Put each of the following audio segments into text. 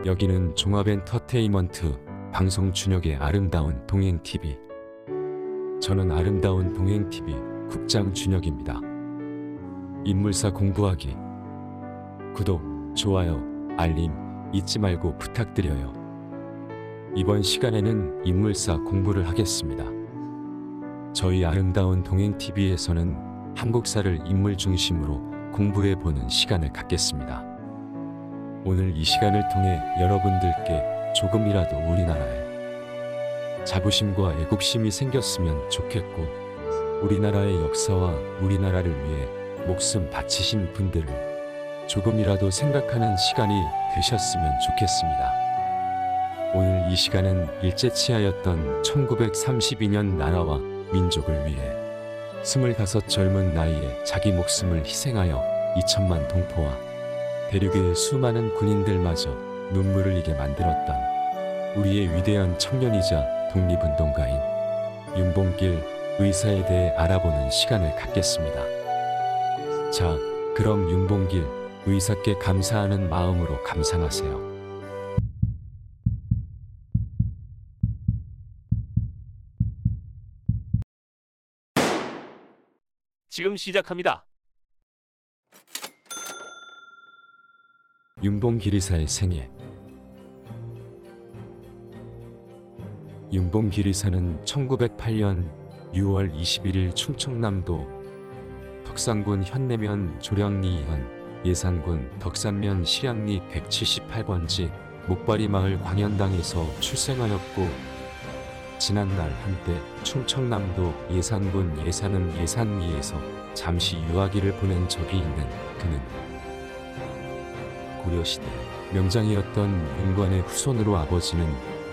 여기는 종합엔터테인먼트 방송 준혁의 아름다운 동행TV. 저는 아름다운 동행TV 국장 준혁입니다. 인물사 공부하기. 구독, 좋아요, 알림 잊지 말고 부탁드려요. 이번 시간에는 인물사 공부를 하겠습니다. 저희 아름다운 동행TV에서는 한국사를 인물 중심으로 공부해보는 시간을 갖겠습니다. 오늘 이 시간을 통해 여러분들께 조금이라도 우리나라에 자부심과 애국심이 생겼으면 좋겠고, 우리나라의 역사와 우리나라를 위해 목숨 바치신 분들을 조금이라도 생각하는 시간이 되셨으면 좋겠습니다. 오늘 이 시간은 일제치하였던 1932년 나라와 민족을 위해 25 젊은 나이에 자기 목숨을 희생하여 2천만 동포와 대륙의 수많은 군인들마저 눈물을 흘리게 만들었던 우리의 위대한 청년이자 독립운동가인 윤봉길 의사에 대해 알아보는 시간을 갖겠습니다. 자, 그럼 윤봉길 의사께 감사하는 마음으로 감상하세요. 지금 시작합니다. 윤봉길 의사의 생애. 윤봉길 의사는 1908년 6월 21일 충청남도 덕산군 현내면 조량리현, 예산군 덕산면 실양리 178번지 목바리 마을 광연당에서 출생하였고, 지난날 한때 충청남도 예산군 예산읍 예산리에서 잠시 유아기를 보낸 적이 있는 그는 고려시대 명장이었던 윤관의 후손으로 아버지는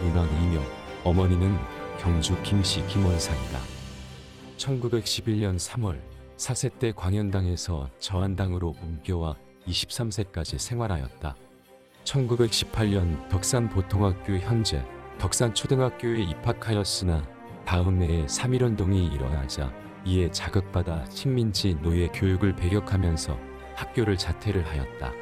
윤왕이며 어머니는 경주 김씨 김원상이다. 1911년 3월 4세 때 광연당에서 저한당으로 옮겨와 23세까지 생활하였다. 1918년 덕산보통학교 현재 덕산초등학교에 입학하였으나 다음 해에 3.1운동이 일어나자 이에 자극받아 식민지 노예 교육을 배격하면서 학교를 자퇴를 하였다.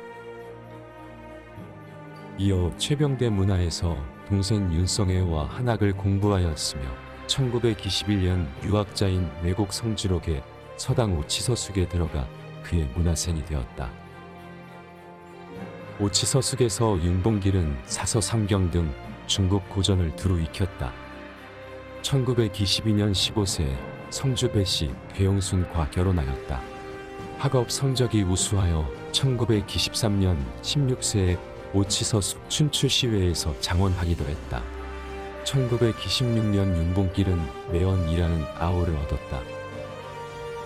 이어 최병대 문화에서 동생 윤성애와 한학을 공부하였으며 1921년 유학자인 외국 성주록의 서당 오치서숙에 들어가 그의 문화생이 되었다. 오치서숙에서 윤봉길은 사서 삼경 등 중국 고전을 두루 익혔다. 1922년 15세에 성주 배씨 괴용순과 결혼하였다. 학업 성적이 우수하여 1923년 16세에 오치서숙 춘추시회에서 장원하기도 했다. 1926년 윤봉길은 매언이라는 아우를 얻었다.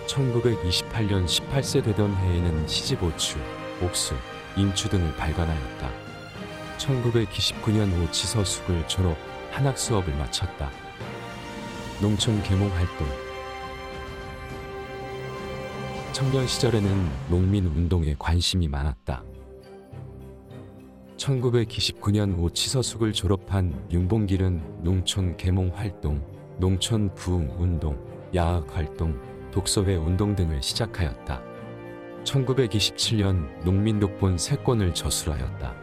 1928년 18세 되던 해에는 시집 오추, 옥수, 인추 등을 발간하였다. 1929년 오치서숙을 졸업, 한학 수업을 마쳤다. 농촌 계몽 활동. 청년 시절에는 농민 운동에 관심이 많았다. 1929년 오치서숙을 졸업한 윤봉길은 농촌 계몽 활동, 농촌 부흥 운동, 야학 활동, 독서회 운동 등을 시작하였다. 1927년 농민독본 3권을 저술하였다.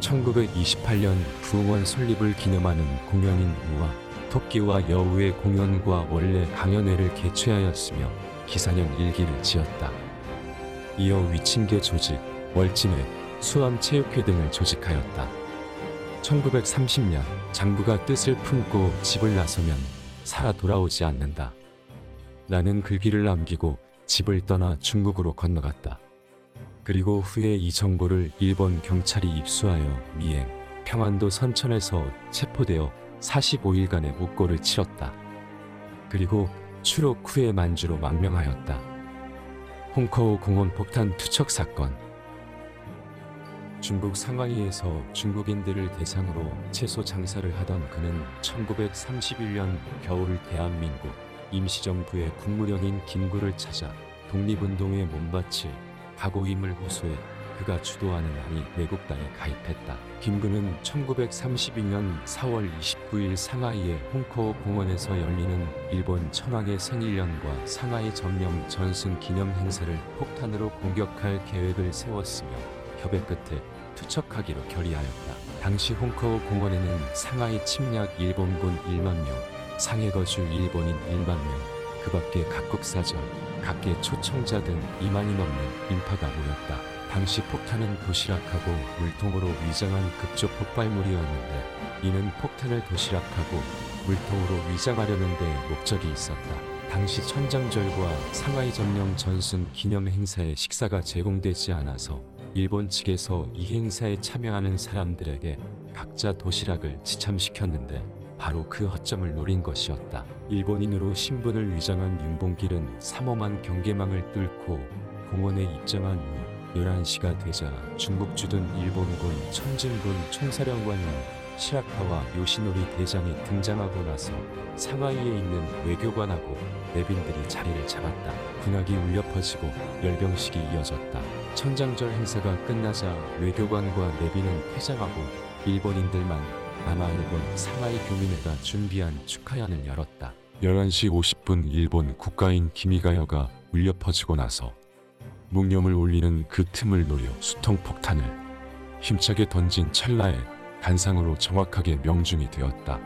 1928년 부흥원 설립을 기념하는 공연인 우와 토끼와 여우의 공연과 원래 강연회를 개최하였으며 기사년 일기를 지었다. 이어 위친계 조직, 월진회, 수암체육회 등을 조직하였다. 1930년 장부가 뜻을 품고 집을 나서면 살아 돌아오지 않는다 라는 글귀를 남기고 집을 떠나 중국으로 건너갔다. 그리고 후에 이 정보를 일본 경찰이 입수하여 미행, 평안도 선천에서 체포되어 45일간의 묵고를 치렀다. 그리고 추록 후에 만주로 망명하였다. 홍커우 공원 폭탄 투척 사건. 중국 상하이에서 중국인들을 대상으로 채소 장사를 하던 그는 1931년 겨울 대한민국 임시정부의 국무령인 김구를 찾아 독립운동에 몸바칠 각오임을 호소해 그가 주도하는 한이 외국당에 가입했다. 김구는 1932년 4월 29일 상하이의 홍커우 공원에서 열리는 일본 천황의 생일연과 상하이 점령 전승 기념 행사를 폭탄으로 공격할 계획을 세웠으며 협의 끝에 투척하기로 결의하였다. 당시 홍커우 공원에는 상하이 침략 일본군 1만 명, 상해 거주 일본인 1만 명, 그 밖에 각국 사절, 각계 초청자 등 2만이 넘는 인파가 모였다. 당시 폭탄은 도시락하고 물통으로 위장한 급조 폭발물이었는데 이는 폭탄을 도시락하고 물통으로 위장하려는 데 목적이 있었다. 당시 천장절과 상하이 점령 전순 기념 행사에 식사가 제공되지 않아서 일본 측에서 이 행사에 참여하는 사람들에게 각자 도시락을 지참시켰는데 바로 그 허점을 노린 것이었다. 일본인으로 신분을 위장한 윤봉길은 삼엄한 경계망을 뚫고 공원에 입장한 후 11시가 되자 중국 주둔 일본군 천진군 총사령관인 시라카와 요시노리 대장이 등장하고 나서 상하이에 있는 외교관하고 내빈들이 자리를 잡았다. 군악이 울려 퍼지고 열병식이 이어졌다. 천장절 행사가 끝나자 외교관과 내빈은 퇴장하고 일본인들만 남아일본 상하이 교민회가 준비한 축하연을 열었다. 11시 50분 일본 국가인 기미가여가 울려 퍼지고 나서 묵념을 올리는 그 틈을 노려 수통폭탄을 힘차게 던진 찰나에 단상으로 정확하게 명중이 되었다.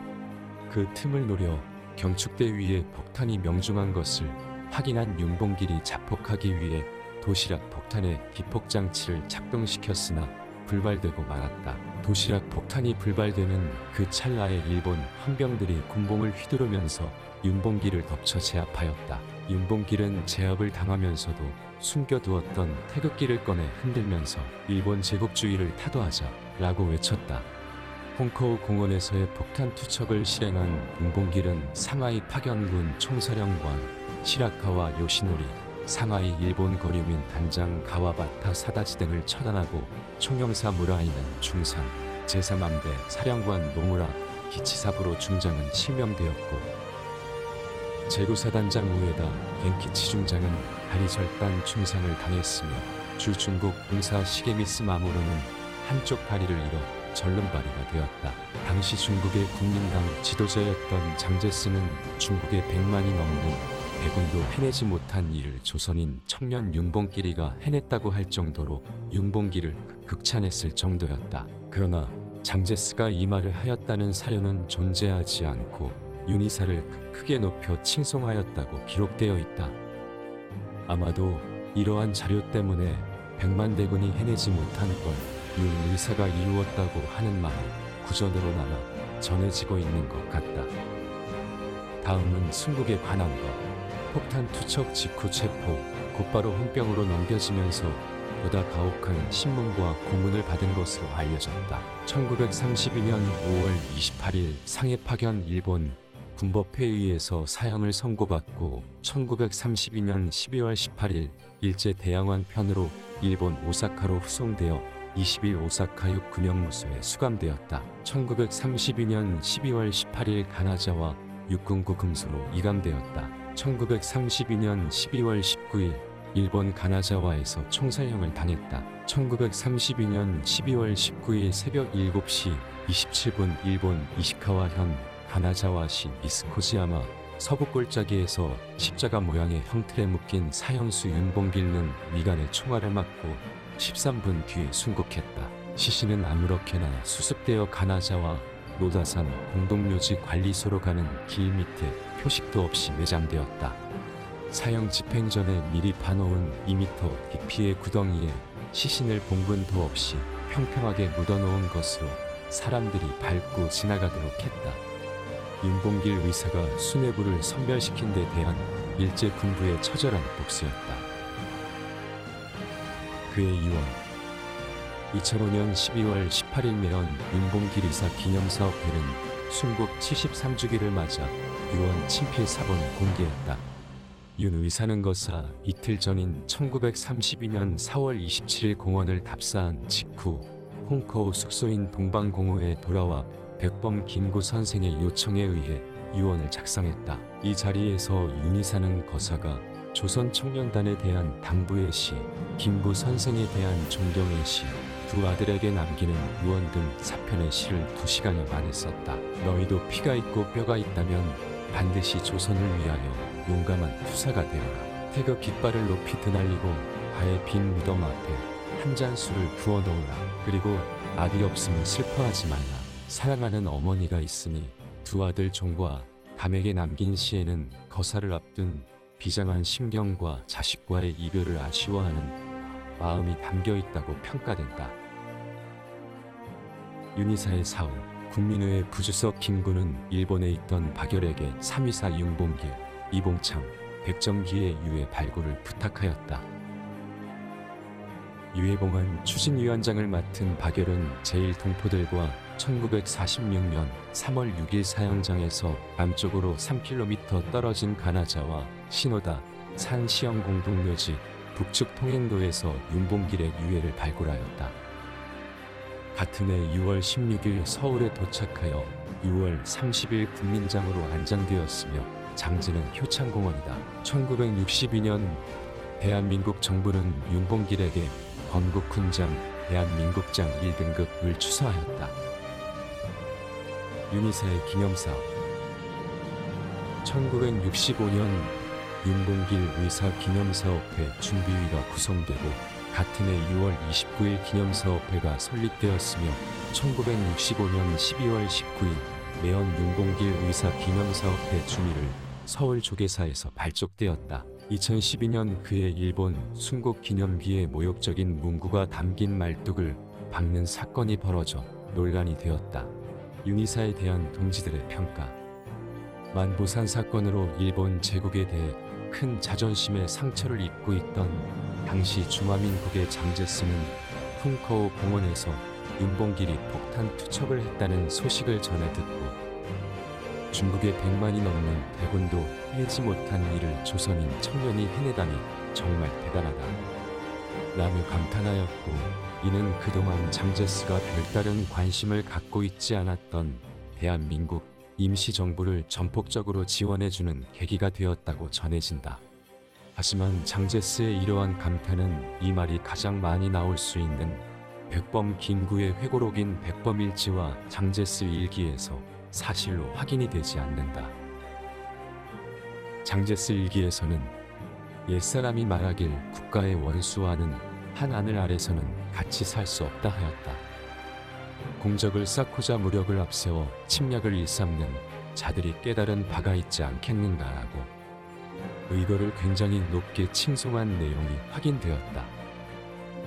그 틈을 노려 경축대 위에 폭탄이 명중한 것을 확인한 윤봉길이 자폭하기 위해 도시락 폭탄의 기폭장치를 작동시켰으나 불발되고 말았다. 도시락 폭탄이 불발되는 그 찰나에 일본 헌병들이 군봉을 휘두르면서 윤봉길을 덮쳐 제압하였다. 윤봉길은 제압을 당하면서도 숨겨두었던 태극기를 꺼내 흔들면서 일본 제국주의를 타도하자 라고 외쳤다. 홍커우 공원에서의 폭탄 투척을 실행한 윤봉길은 상하이 파견군 총사령관 시라카와 요시노리, 상하이 일본 거류민 단장 가와바타 사다지 등을 처단하고 총영사 무라이는 중상, 제3함대 사령관 노무라 기치사부로 중장은 실명되었고 제구사단장 우에다 겐키치 중장은 다리 절단 중상을 당했으며 주 중국 공사 시게미스 마모로는 한쪽 다리를 잃어 절름발이가 되었다. 당시 중국의 국민당 지도자였던 장제스는 중국의 100만이 넘는 대군도 해내지 못한 일을 조선인 청년 윤봉길이가 해냈다고 할 정도로 윤봉길을 극찬했을 정도였다. 그러나 장제스가 이 말을 하였다는 사료는 존재하지 않고 윤이사를 크게 높여 칭송하였다고 기록되어 있다. 아마도 이러한 자료 때문에 100만 대군이 해내지 못한 걸 윤의사가 이루었다고 하는 말이 구전으로 남아 전해지고 있는 것 같다. 다음은 순국에 관한 것. 폭탄 투척 직후 체포, 곧바로 헌병으로 넘겨지면서 보다 가혹한 신문과 고문을 받은 것으로 알려졌다. 1932년 5월 28일 상해 파견 일본 군법회의에서 사형을 선고받고 1932년 12월 18일 일제 대양환 편으로 일본 오사카로 후송되어 20일 오사카 육군형무소에 수감되었다. 1932년 12월 18일 가나자와 육군구 금소로 이감되었다. 1932년 12월 19일 일본 가나자와에서 총살형을 당했다. 1932년 12월 19일 새벽 7시 27분 일본 이시카와현 가나자와시 미스코지야마 서부 골짜기에서 십자가 모양의 형틀에 묶인 사형수 윤봉길은 미간에 총알을 맞고 13분 뒤에 순국했다. 시신은 아무렇게나 수습되어 가나자와 노다산 공동묘지 관리소로 가는 길 밑에 표식도 없이 매장되었다. 사형 집행 전에 미리 파놓은 2m 깊이의 구덩이에 시신을 봉분도 없이 평평하게 묻어놓은 것으로 사람들이 밟고 지나가도록 했다. 윤봉길 의사가 수뇌부를 섬멸시킨 데 대한 일제 군부의 처절한 복수였다. 그의 유언. 2005년 12월 18일 매연 윤봉길 의사 기념사업회는 순국 73주기를 맞아 유언 친필 사본을 공개했다. 윤 의사는 거사 이틀 전인 1932년 4월 27일 공원을 답사한 직후 홍커우 숙소인 동방공호에 돌아와 백범 김구 선생의 요청에 의해 유언을 작성했다. 이 자리에서 윤 의사는 거사가 조선 청년단에 대한 당부의 시, 김구 선생에 대한 존경의 시, 두 아들에게 남기는 유언 등 4편의 시를 2시간여 만에 썼다. 너희도 피가 있고 뼈가 있다면 반드시 조선을 위하여 용감한 투사가 되어라. 태극 깃발을 높이 드날리고 바의 빈 무덤 앞에 한 잔 술을 부어 넣으라. 그리고 아들이 없으면 슬퍼하지 말라. 사랑하는 어머니가 있으니 두 아들 종과 감에게 남긴 시에는 거사를 앞둔 비장한 심경과 자식과의 이별을 아쉬워하는 마음이 담겨 있다고 평가된다. 윤희사의 사후, 국민의회 부주석 김구는 일본에 있던 박열에게 삼위사 윤봉길, 이봉창, 백정기의 유해 발굴을 부탁하였다. 유해봉안 추진위원장을 맡은 박열은 제1동포들과 1946년 3월 6일 사형장에서 남쪽으로 3km 떨어진 가나자와 신호다, 산시형 공동묘지, 북측 통행도에서 윤봉길의 유해를 발굴하였다. 같은 해 6월 16일 서울에 도착하여 6월 30일 국민장으로 안장되었으며 장지는 효창공원이다. 1962년 대한민국 정부는 윤봉길에게 건국훈장, 대한민국장 1등급을 추서하였다. 윤희사의 기념사업. 1965년 윤봉길 의사 기념사업회 준비위가 구성되고 같은 해 6월 29일 기념사업회가 설립되었으며 1965년 12월 19일 매연 윤봉길 의사 기념사업회 주미를 서울 조계사에서 발족되었다. 2012년 그해 일본 순국 기념비에 모욕적인 문구가 담긴 말뚝을 박는 사건이 벌어져 논란이 되었다. 윤희사에 대한 동지들의 평가. 만보산 사건으로 일본 제국에 대해 큰 자존심의 상처를 입고 있던 당시 중화민국의 장제스는 쿵커우 공원에서 윤봉길이 폭탄 투척을 했다는 소식을 전해 듣고 중국의 100만이 넘는 대군도 해지 못한 일을 조선인 청년이 해내다니 정말 대단하다 라며 감탄하였고, 이는 그동안 장제스가 별다른 관심을 갖고 있지 않았던 대한민국 임시정부를 전폭적으로 지원해주는 계기가 되었다고 전해진다. 하지만 장제스의 이러한 감탄은 이 말이 가장 많이 나올 수 있는 백범 김구의 회고록인 백범일지와 장제스 일기에서 사실로 확인이 되지 않는다. 장제스 일기에서는 옛사람이 말하길 국가의 원수와는 한 하늘 아래서는 같이 살 수 없다 하였다. 공적을 쌓고자 무력을 앞세워 침략을 일삼는 자들이 깨달은 바가 있지 않겠는가라고 의거를 굉장히 높게 칭송한 내용이 확인되었다.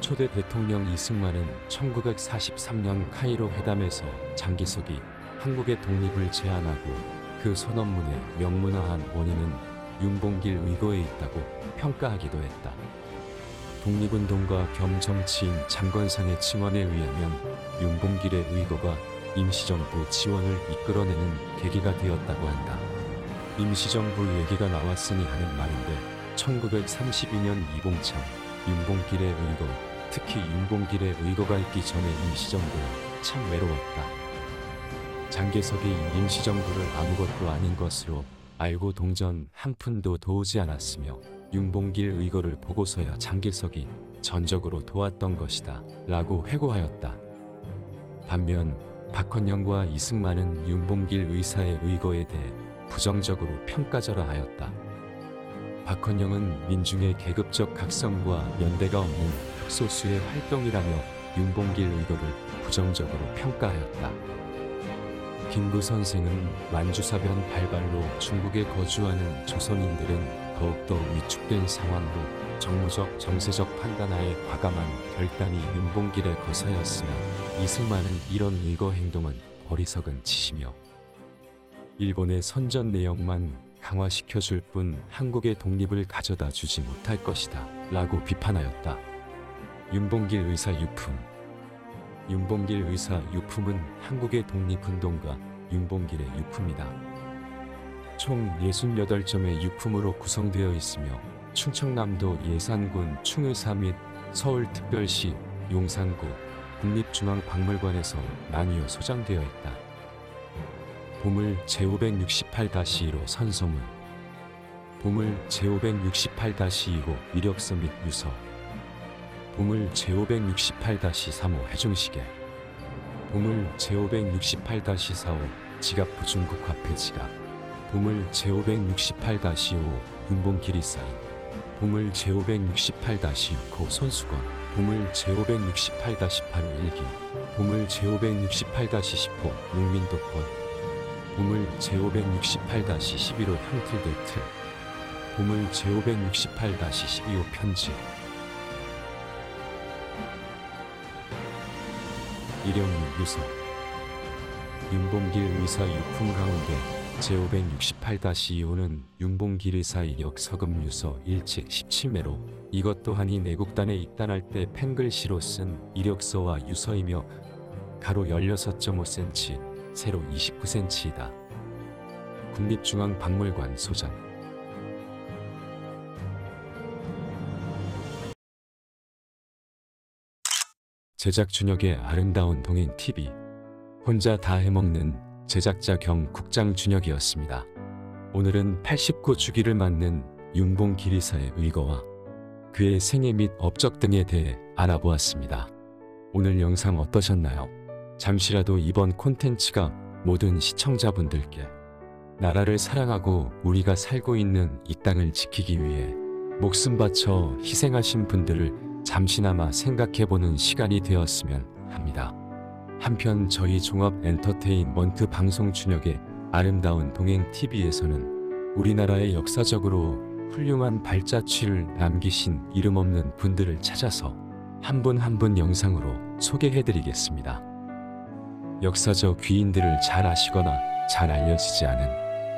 초대 대통령 이승만은 1943년 카이로 회담에서 장기석이 한국의 독립을 제안하고 그 선언문에 명문화한 원인은 윤봉길 의거에 있다고 평가하기도 했다. 독립운동가 겸 정치인 장건상의 증언에 의하면 윤봉길의 의거가 임시정부 지원을 이끌어내는 계기가 되었다고 한다. 임시정부 얘기가 나왔으니 하는 말인데 1932년 이봉창, 윤봉길의 의거, 특히 윤봉길의 의거가 있기 전에 임시정부는 참 외로웠다. 장개석이 임시정부를 아무것도 아닌 것으로 알고 동전 한 푼도 도우지 않았으며 윤봉길 의거를 보고서야 장개석이 전적으로 도왔던 것이다 라고 회고하였다. 반면 박헌영과 이승만은 윤봉길 의사의 의거에 대해 부정적으로 평가절하 하였다. 박헌영은 민중의 계급적 각성과 연대가 없는 흑소수의 활동이라며 윤봉길 의거를 부정적으로 평가하였다. 김구 선생은 만주사변 발발로 중국에 거주하는 조선인들은 더욱더 위축된 상황으로 정무적 정세적 판단하에 과감한 결단이 윤봉길의 거사였으며 이승만은 이런 의거 행동은 어리석은 짓이며 일본의 선전 내역만 강화시켜줄 뿐 한국의 독립을 가져다 주지 못할 것이다 라고 비판하였다. 윤봉길 의사 유품. 윤봉길 의사 유품은 한국의 독립운동가 윤봉길의 유품이다. 총 68점의 유품으로 구성되어 있으며 충청남도 예산군 충의사 및 서울특별시 용산구 국립중앙박물관에서 나뉘어 소장되어 있다. 보물 제568-1호 선서문, 보물 제568-2호 이력서 및 유서, 보물 제568-3호 해중시계, 보물 제568-4호 지갑부 중국화폐 지갑, 보물 제568-5 윤봉길이 쌓인, 보물 제568-6호 손수건, 보물 제568-8호 일기, 보물 제568-10호 묵민독권, 보물 제568-11호 형틀대트, 보물 제568-12호 편지. 일영이 유서. 윤봉길 의사 유품 가운데 제568-2호는 윤봉길 의사 이력 서금 유서 일책 17매로 이것 또한이 내국단에 입단할 때 펜글씨로 쓴 이력서와 유서이며 가로 16.5cm, 세로 29cm이다. 국립중앙박물관 소장. 제작 준혁의 아름다운 동행 TV. 혼자 다 해먹는 제작자 겸 국장 준혁이었습니다. 오늘은 89주기를 맞는 윤봉길 의사의 의거와 그의 생애 및 업적 등에 대해 알아보았습니다. 오늘 영상 어떠셨나요? 잠시라도 이번 콘텐츠가 모든 시청자분들께 나라를 사랑하고 우리가 살고 있는 이 땅을 지키기 위해 목숨 바쳐 희생하신 분들을 잠시나마 생각해보는 시간이 되었으면 합니다. 한편 저희 종합 엔터테인먼트 방송 준혁의 아름다운 동행 TV에서는 우리나라의 역사적으로 훌륭한 발자취를 남기신 이름 없는 분들을 찾아서 한 분 한 분 영상으로 소개해드리겠습니다. 역사적 귀인들을 잘 아시거나 잘 알려지지 않은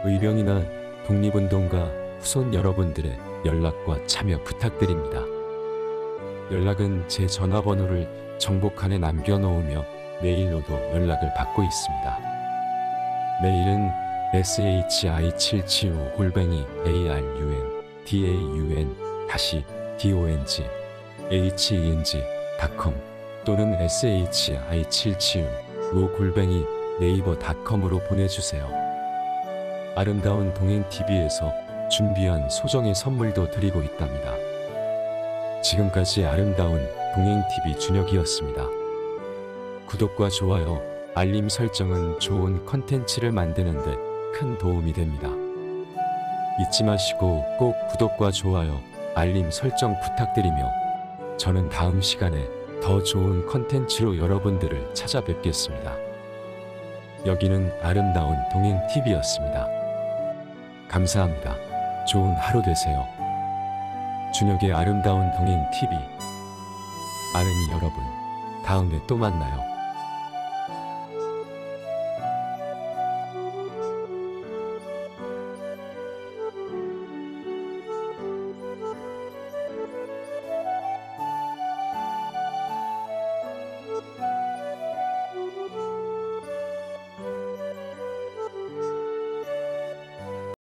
의병이나 독립운동가 후손 여러분들의 연락과 참여 부탁드립니다. 연락은 제 전화번호를 정보칸에 남겨놓으며 메일로도 연락을 받고 있습니다. 메일은 shi775-arundaun-dong-heng.com 또는 shi775@naver.com으로 보내주세요. 아름다운 동행TV에서 준비한 소정의 선물도 드리고 있답니다. 지금까지 아름다운 동행TV 준혁이었습니다. 구독과 좋아요, 알림 설정은 좋은 컨텐츠를 만드는데 큰 도움이 됩니다. 잊지 마시고 꼭 구독과 좋아요, 알림 설정 부탁드리며 저는 다음 시간에 더 좋은 컨텐츠로 여러분들을 찾아뵙겠습니다. 여기는 아름다운 동행TV였습니다. 감사합니다. 좋은 하루 되세요. 준혁의 아름다운 동행TV. 아름이 여러분, 다음에 또 만나요.